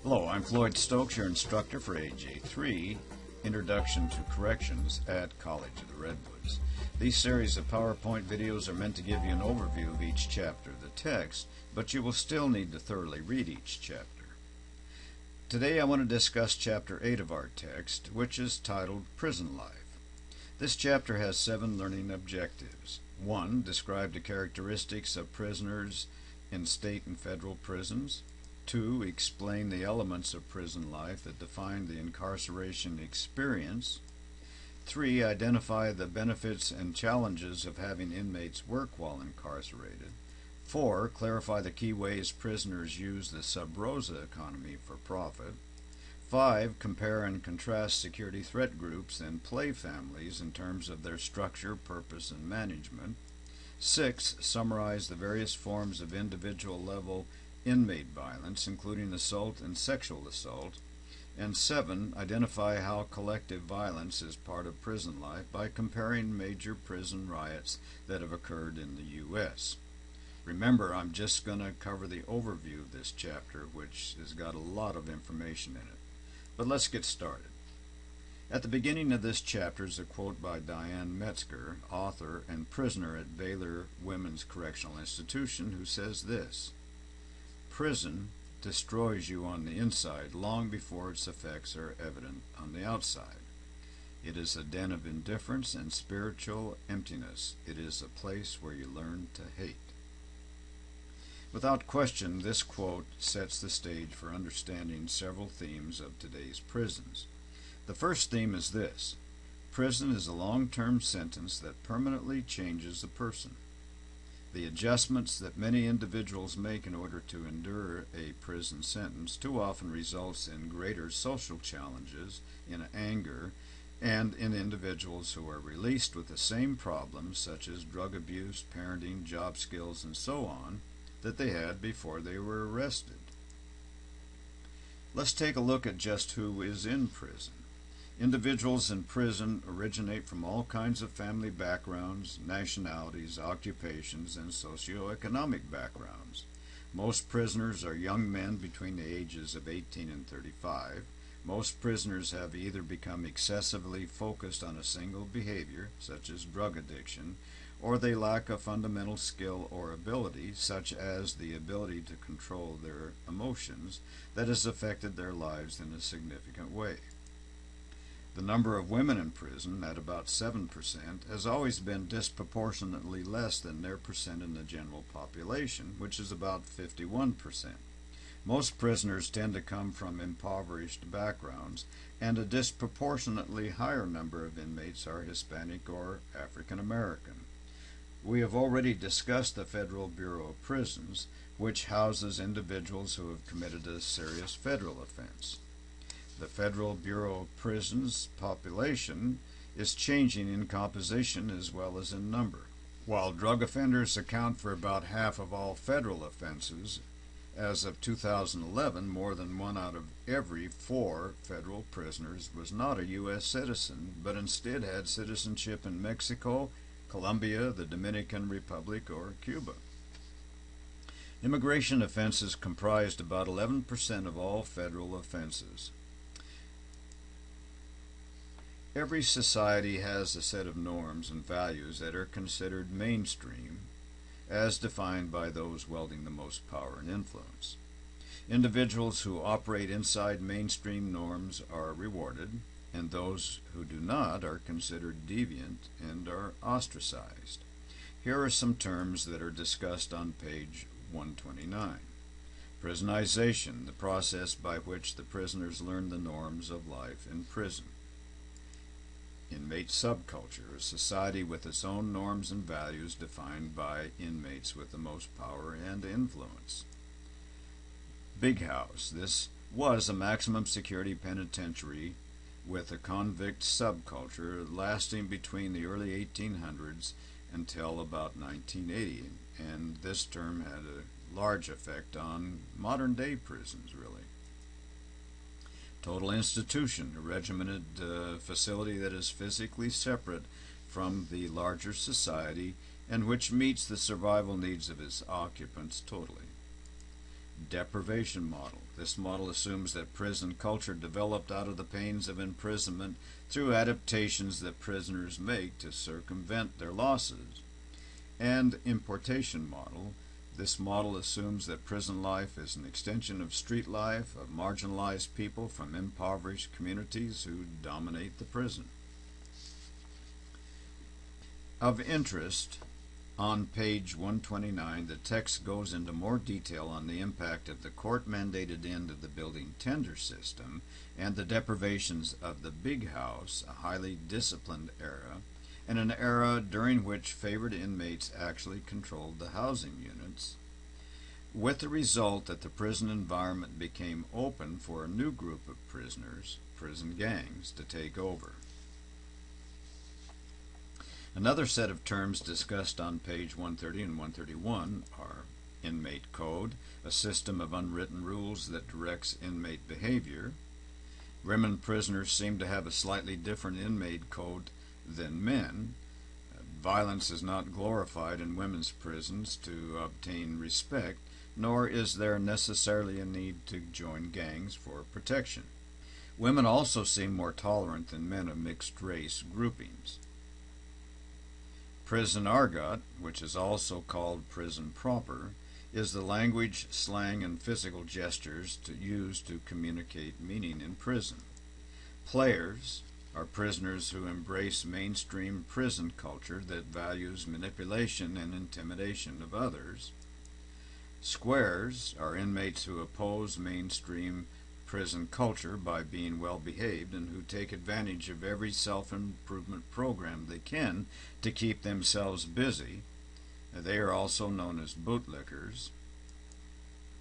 Hello, I'm Floyd Stokes, your instructor for AJ3, Introduction to Corrections at College of the Redwoods. These series of PowerPoint videos are meant to give you an overview of each chapter of the text, but you will still need to thoroughly read each chapter. Today I want to discuss Chapter 8 of our text, which is titled Prison Life. This chapter has 7 learning objectives. 1. Describe the characteristics of prisoners in state and federal prisons. 2. Explain the elements of prison life that define the incarceration experience. 3. Identify the benefits and challenges of having inmates work while incarcerated. 4. Clarify the key ways prisoners use the sub rosa economy for profit. 5. Compare and contrast security threat groups and play families in terms of their structure, purpose, and management. 6. Summarize the various forms of individual level inmate violence, including assault and sexual assault. And 7. Identify how collective violence is part of prison life by comparing major prison riots that have occurred in the U.S. Remember, I'm just going to cover the overview of this chapter, which has got a lot of information in it. But let's get started. At the beginning of this chapter is a quote by Diane Metzger, author and prisoner at Baylor Women's Correctional Institution, who says this: "Prison destroys you on the inside long before its effects are evident on the outside. It is a den of indifference and spiritual emptiness. It is a place where you learn to hate." Without question, this quote sets the stage for understanding several themes of today's prisons. The first theme is this: prison is a long-term sentence that permanently changes a person. The adjustments that many individuals make in order to endure a prison sentence too often results in greater social challenges, in anger, and in individuals who are released with the same problems such as drug abuse, parenting, job skills, and so on that they had before they were arrested. Let's take a look at just who is in prison. Individuals in prison originate from all kinds of family backgrounds, nationalities, occupations, and socioeconomic backgrounds. Most prisoners are young men between the ages of 18 and 35. Most prisoners have either become excessively focused on a single behavior, such as drug addiction, or they lack a fundamental skill or ability, such as the ability to control their emotions, that has affected their lives in a significant way. The number of women in prison, at about 7%, has always been disproportionately less than their percent in the general population, which is about 51%. Most prisoners tend to come from impoverished backgrounds, and a disproportionately higher number of inmates are Hispanic or African American. We have already discussed the Federal Bureau of Prisons, which houses individuals who have committed a serious federal offense. The Federal Bureau of Prisons population is changing in composition as well as in number. While drug offenders account for about half of all federal offenses, as of 2011, more than 1 out of every 4 federal prisoners was not a U.S. citizen, but instead had citizenship in Mexico, Colombia, the Dominican Republic, or Cuba. Immigration offenses comprised about 11% of all federal offenses. Every society has a set of norms and values that are considered mainstream, as defined by those wielding the most power and influence. Individuals who operate inside mainstream norms are rewarded, and those who do not are considered deviant and are ostracized. Here are some terms that are discussed on page 129. Prisonization, the process by which the prisoners learn the norms of life in prison. Inmate subculture, a society with its own norms and values defined by inmates with the most power and influence. Big House, this was a maximum security penitentiary with a convict subculture lasting between the early 1800s until about 1980, and this term had a large effect on modern-day prisons, really. Total institution, a regimented facility that is physically separate from the larger society and which meets the survival needs of its occupants totally. Deprivation model. This model assumes that prison culture developed out of the pains of imprisonment through adaptations that prisoners make to circumvent their losses. And importation model. This model assumes that prison life is an extension of street life of marginalized people from impoverished communities who dominate the prison. Of interest, on page 129, the text goes into more detail on the impact of the court-mandated end of the building tender system and the deprivations of the big house, a highly disciplined era, and an era during which favored inmates actually controlled the housing units, with the result that the prison environment became open for a new group of prisoners, prison gangs, to take over. Another set of terms discussed on page 130 and 131 are inmate code, a system of unwritten rules that directs inmate behavior. Women prisoners seem to have a slightly different inmate code than men. Violence is not glorified in women's prisons to obtain respect, nor is there necessarily a need to join gangs for protection. Women also seem more tolerant than men of mixed race groupings. Prison argot, which is also called prison proper, is the language, slang, and physical gestures used to communicate meaning in prison. Players are prisoners who embrace mainstream prison culture that values manipulation and intimidation of others. Squares are inmates who oppose mainstream prison culture by being well behaved and who take advantage of every self-improvement program they can to keep themselves busy. They are also known as bootlickers.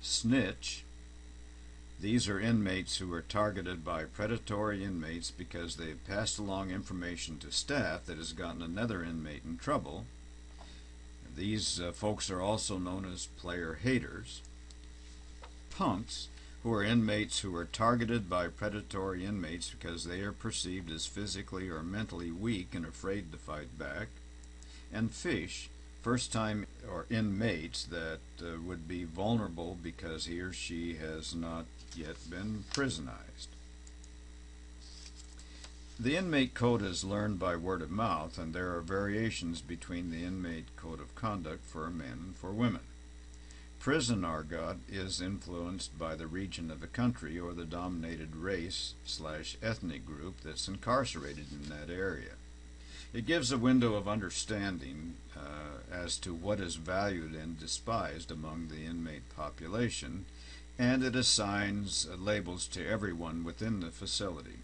Snitch. These are inmates who are targeted by predatory inmates because they have passed along information to staff that has gotten another inmate in trouble. These folks are also known as player haters. Punks, who are inmates who are targeted by predatory inmates because they are perceived as physically or mentally weak and afraid to fight back. And fish, first-time or inmates that would be vulnerable because he or she has not yet been prisonized. The inmate code is learned by word of mouth, and there are variations between the inmate code of conduct for men and for women. Prison argot is influenced by the region of the country or the dominated race/ethnic group that's incarcerated in that area. It gives a window of understanding as to what is valued and despised among the inmate population, and it assigns labels to everyone within the facility.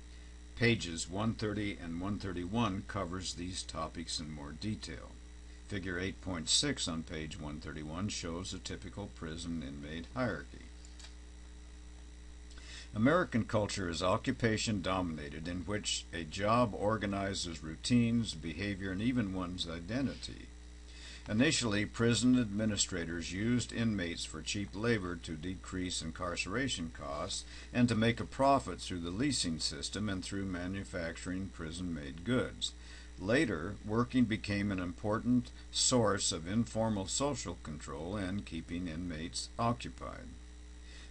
Pages 130 and 131 covers these topics in more detail. Figure 8.6 on page 131 shows a typical prison inmate hierarchy. American culture is occupation-dominated, in which a job organizes routines, behavior, and even one's identity. Initially, prison administrators used inmates for cheap labor to decrease incarceration costs and to make a profit through the leasing system and through manufacturing prison-made goods. Later, working became an important source of informal social control and keeping inmates occupied.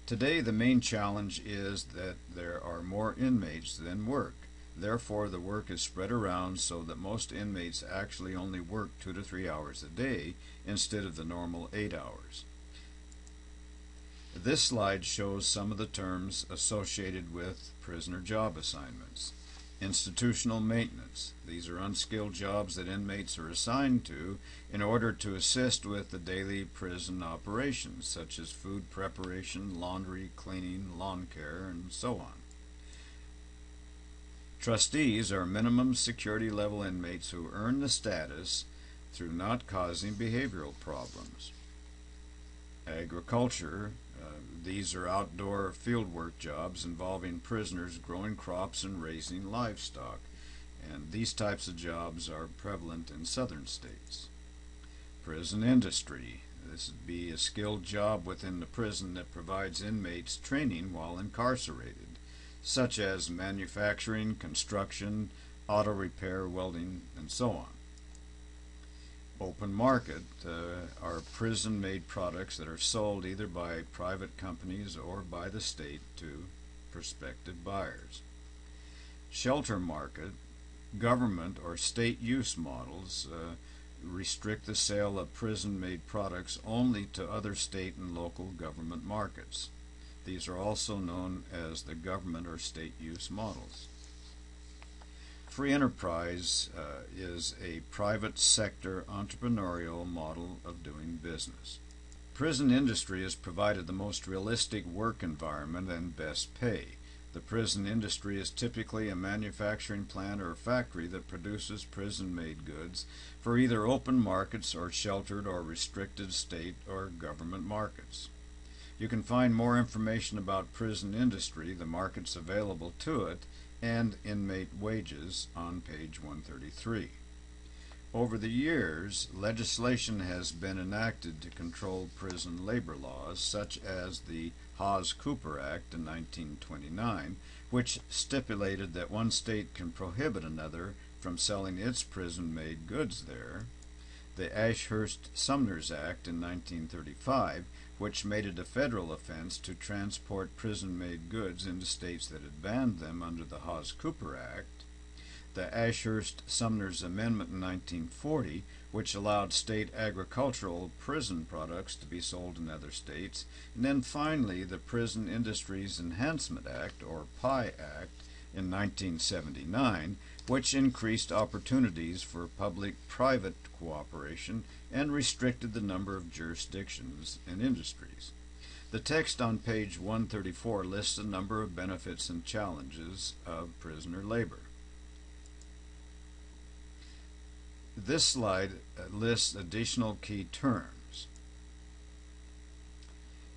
Today, the main challenge is that there are more inmates than work. Therefore, the work is spread around so that most inmates actually only work 2 to 3 hours a day instead of the normal 8 hours. This slide shows some of the terms associated with prisoner job assignments. Institutional maintenance. These are unskilled jobs that inmates are assigned to in order to assist with the daily prison operations, such as food preparation, laundry, cleaning, lawn care, and so on. Trustees are minimum security level inmates who earn the status through not causing behavioral problems. Agriculture. These are outdoor fieldwork jobs involving prisoners growing crops and raising livestock, and these types of jobs are prevalent in southern states. Prison industry. This would be a skilled job within the prison that provides inmates training while incarcerated, such as manufacturing, construction, auto repair, welding, and so on. Open market are prison-made products that are sold either by private companies or by the state to prospective buyers. Shelter market, government or state use models restrict the sale of prison-made products only to other state and local government markets. These are also known as the government or state use models. Free enterprise is a private sector entrepreneurial model of doing business. Prison industry has provided the most realistic work environment and best pay. The prison industry is typically a manufacturing plant or factory that produces prison-made goods for either open markets or sheltered or restricted state or government markets. You can find more information about prison industry, the markets available to it, and inmate wages on page 133. Over the years, legislation has been enacted to control prison labor laws, such as the Hawes-Cooper Act in 1929, which stipulated that one state can prohibit another from selling its prison-made goods there, the Ashurst-Sumner's Act in 1935, which made it a federal offense to transport prison-made goods into states that had banned them under the Hawes-Cooper Act, the Ashurst-Sumner's Amendment in 1940, which allowed state agricultural prison products to be sold in other states, and then finally the Prison Industries Enhancement Act, or PI Act, in 1979, which increased opportunities for public-private cooperation and restricted the number of jurisdictions and industries. The text on page 134 lists a number of benefits and challenges of prisoner labor. This slide lists additional key terms.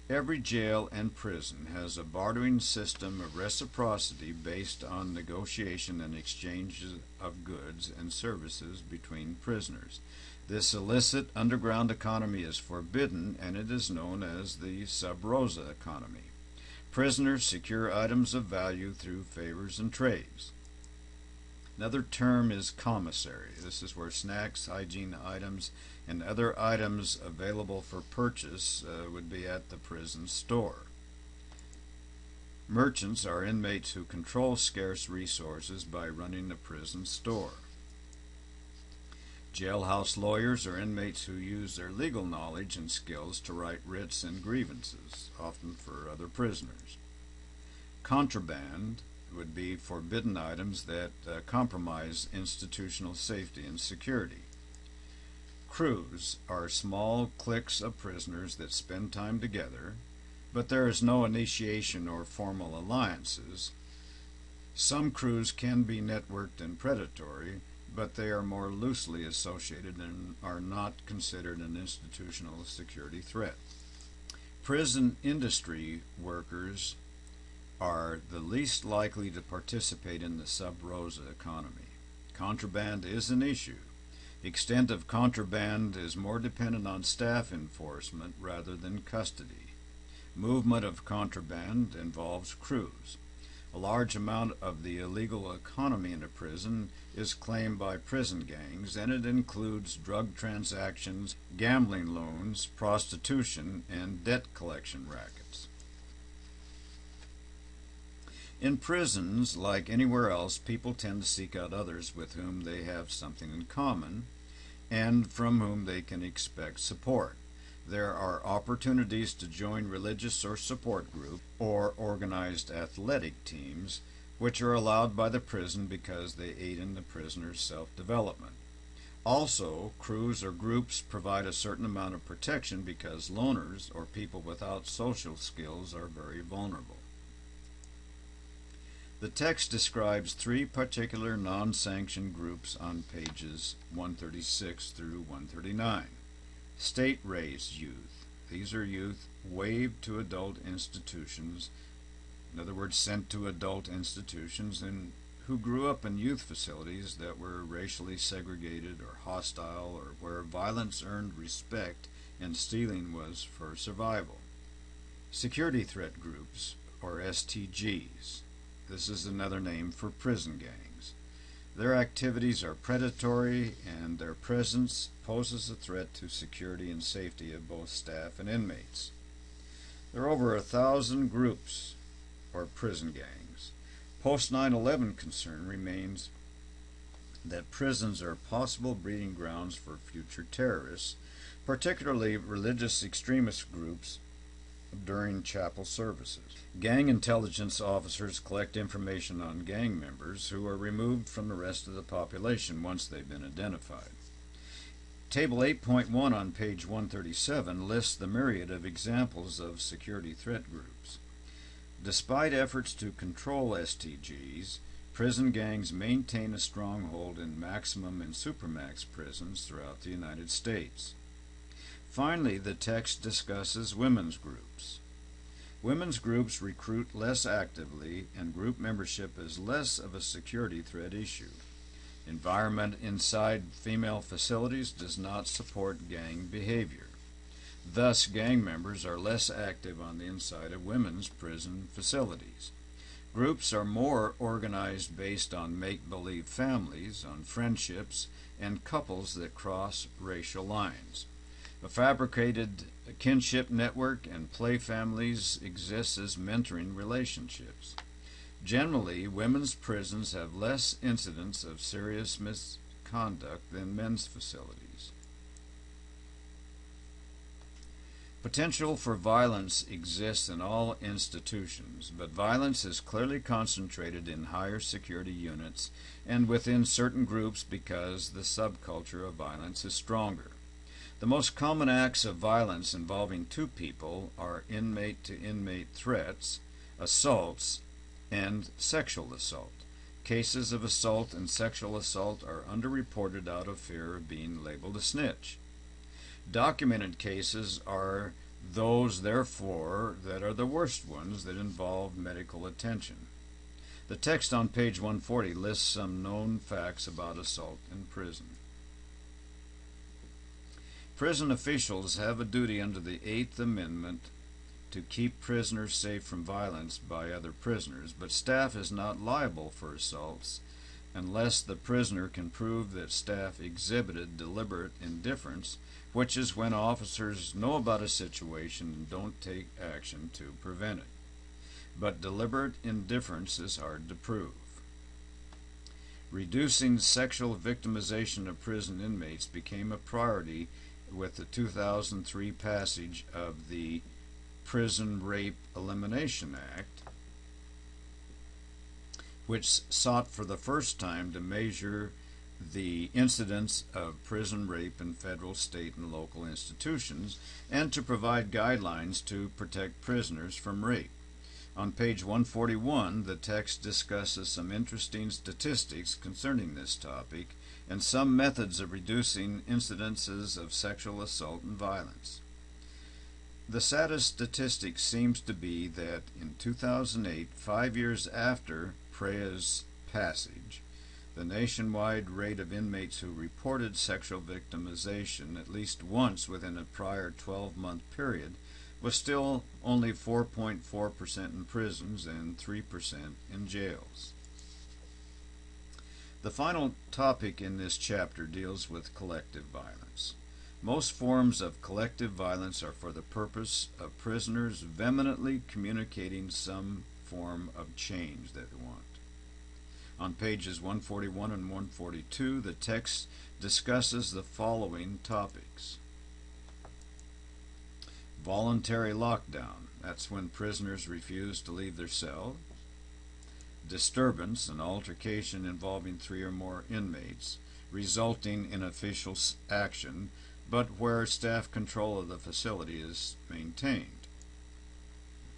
Every jail and prison has a bartering system of reciprocity based on negotiation and exchange of goods and services between prisoners. This illicit underground economy is forbidden, and it is known as the sub rosa economy. Prisoners secure items of value through favors and trades. Another term is commissary. This is where snacks, hygiene items, and other items available for purchase would be at the prison store. Merchants are inmates who control scarce resources by running a prison store. Jailhouse lawyers are inmates who use their legal knowledge and skills to write writs and grievances, often for other prisoners. Contraband would be forbidden items that compromise institutional safety and security. Crews are small cliques of prisoners that spend time together, but there is no initiation or formal alliances. Some crews can be networked and predatory, but they are more loosely associated and are not considered an institutional security threat. Prison industry workers are the least likely to participate in the sub rosa economy. Contraband is an issue. The extent of contraband is more dependent on staff enforcement rather than custody. Movement of contraband involves crews. A large amount of the illegal economy in a prison is claimed by prison gangs, and it includes drug transactions, gambling loans, prostitution, and debt collection rackets. In prisons, like anywhere else, people tend to seek out others with whom they have something in common and from whom they can expect support. There are opportunities to join religious or support groups or organized athletic teams, which are allowed by the prison because they aid in the prisoner's self-development. Also, crews or groups provide a certain amount of protection because loners or people without social skills are very vulnerable. The text describes three particular non-sanctioned groups on pages 136 through 139. State-raised youth. These are youth waived to adult institutions, in other words, sent to adult institutions, and who grew up in youth facilities that were racially segregated or hostile, or where violence earned respect and stealing was for survival. Security threat groups, or STGs. This is another name for prison gangs. Their activities are predatory, and their presence poses a threat to security and safety of both staff and inmates. There are over 1,000 groups or prison gangs. Post 9/11 concern remains that prisons are possible breeding grounds for future terrorists, particularly religious extremist groups during chapel services. Gang intelligence officers collect information on gang members who are removed from the rest of the population once they've been identified. Table 8.1 on page 137 lists the myriad of examples of security threat groups. Despite efforts to control STGs, prison gangs maintain a stronghold in maximum and supermax prisons throughout the United States. Finally, the text discusses women's groups. Women's groups recruit less actively, and group membership is less of a security threat issue. Environment inside female facilities does not support gang behavior. Thus, gang members are less active on the inside of women's prison facilities. Groups are more organized based on make-believe families, on friendships, and couples that cross racial lines. A fabricated kinship network and play families exist as mentoring relationships. Generally, women's prisons have less incidents of serious misconduct than men's facilities. Potential for violence exists in all institutions, but violence is clearly concentrated in higher security units and within certain groups because the subculture of violence is stronger. The most common acts of violence involving two people are inmate-to-inmate threats, assaults, and sexual assault. Cases of assault and sexual assault are underreported out of fear of being labeled a snitch. Documented cases are those, therefore, that are the worst ones that involve medical attention. The text on page 140 lists some known facts about assault in prison. Prison officials have a duty under the 8th Amendment to keep prisoners safe from violence by other prisoners, but staff is not liable for assaults unless the prisoner can prove that staff exhibited deliberate indifference, which is when officers know about a situation and don't take action to prevent it. But deliberate indifference is hard to prove. Reducing sexual victimization of prison inmates became a priority with the 2003 passage of the Prison Rape Elimination Act, which sought for the first time to measure the incidence of prison rape in federal, state, and local institutions, and to provide guidelines to protect prisoners from rape. On page 141, the text discusses some interesting statistics concerning this topic and some methods of reducing incidences of sexual assault and violence. The saddest statistic seems to be that in 2008, 5 years after PREA's passage, the nationwide rate of inmates who reported sexual victimization at least once within a prior 12-month period was still only 4.4% in prisons and 3% in jails. The final topic in this chapter deals with collective violence. Most forms of collective violence are for the purpose of prisoners vehemently communicating some form of change that they want. On pages 141 and 142, the text discusses the following topics. Voluntary lockdown, that's when prisoners refuse to leave their cell. Disturbance, an altercation involving 3 or more inmates, resulting in official action, but where staff control of the facility is maintained.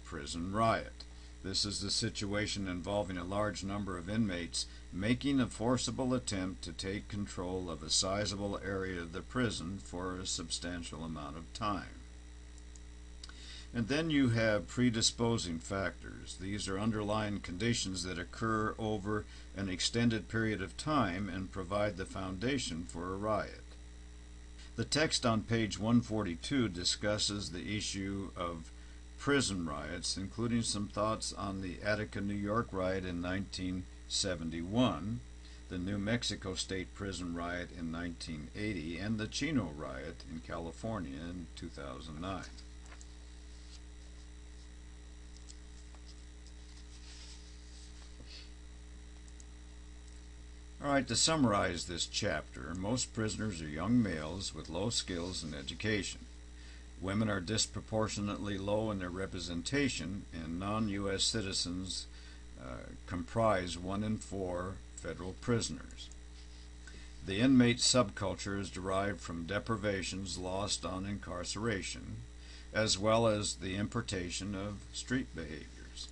Prison riot. This is the situation involving a large number of inmates making a forcible attempt to take control of a sizable area of the prison for a substantial amount of time. And then you have predisposing factors. These are underlying conditions that occur over an extended period of time and provide the foundation for a riot. The text on page 142 discusses the issue of prison riots, including some thoughts on the Attica, New York riot in 1971, the the New Mexico State Prison Riot in 1980 and the Chino Riot in California in 2009. Alright, to summarize this chapter, most prisoners are young males with low skills and education. Women are disproportionately low in their representation, and non-U.S. citizens comprise 1 in 4 federal prisoners. The inmate subculture is derived from deprivations lost on incarceration, as well as the importation of street behaviors.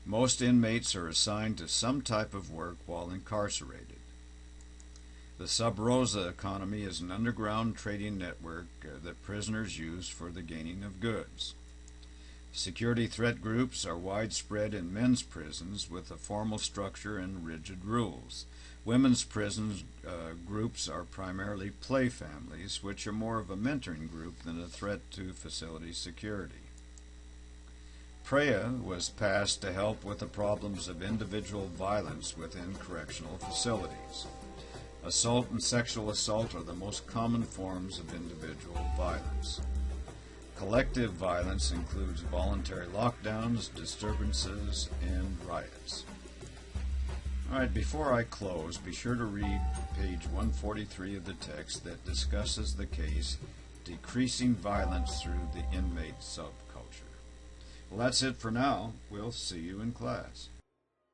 Most inmates are assigned to some type of work while incarcerated. The Sub Rosa economy is an underground trading network that prisoners use for the gaining of goods. Security threat groups are widespread in men's prisons with a formal structure and rigid rules. Women's prison groups are primarily play families, which are more of a mentoring group than a threat to facility security. PREA was passed to help with the problems of individual violence within correctional facilities. Assault and sexual assault are the most common forms of individual violence. Collective violence includes voluntary lockdowns, disturbances, and riots. Alright, before I close, be sure to read page 143 of the text that discusses the case Decreasing Violence Through the Inmate Subculture. Well, that's it for now. We'll see you in class.